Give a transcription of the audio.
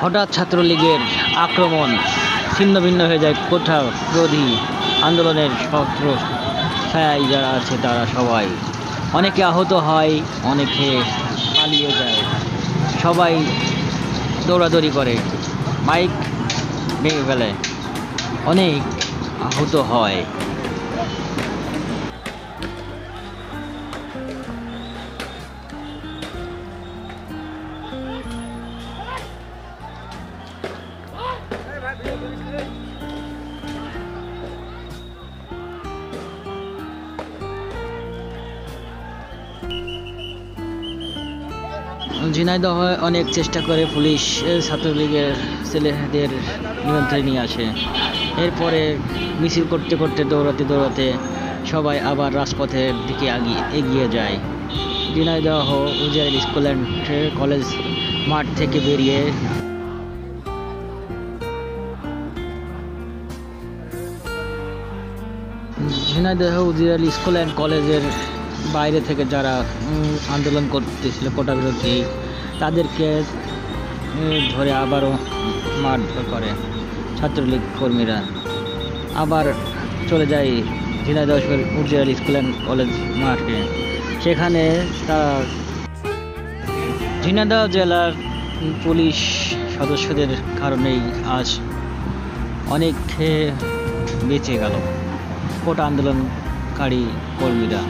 হঠাৎ ছাত্রলীগের আক্রমণ ছিন্ন ভিন্ন হয়ে যায় কোঠা বিরোধী আন্দোলনের ছত্র ছায়ায় যারা আছে তারা সবাই, অনেকে আহত হয়, অনেকে পালিয়ে যায়, সবাই দৌড়াদৌড়ি করে, বাইক ভেঙে ফেলে, অনেক আহত হয়। ঝিনাইদহ অনেক চেষ্টা করে পুলিশ ছাত্রলীগের ছেলেদের নিয়ন্ত্রণে নিয়ে আসে। এরপরে মিছিল করতে করতে দৌড়াতে দৌড়াতে সবাই আবার রাজপথের দিকে এগিয়ে যায়। ঝিনাইদহ উজিয়ার স্কুল অ্যান্ড কলেজ মাঠ থেকে বেরিয়ে ঝিনাইদহ উজিয়ার স্কুল অ্যান্ড কলেজের বাইরে থেকে যারা আন্দোলন করতেছিল কোটা বিরোধী, তাদেরকে ধরে আবারও মারধর করে ছাত্রলীগ কর্মীরা। আবার চলে যায় ঝিনাইদহ উজিয়ার স্কুল অ্যান্ড কলেজ মাঠে। সেখানে তারা ঝিনাইদহ জেলার পুলিশ সদস্যদের কারণেই আজ অনেক বেঁচে গেল কোটা আন্দোলনকারী কর্মীরা।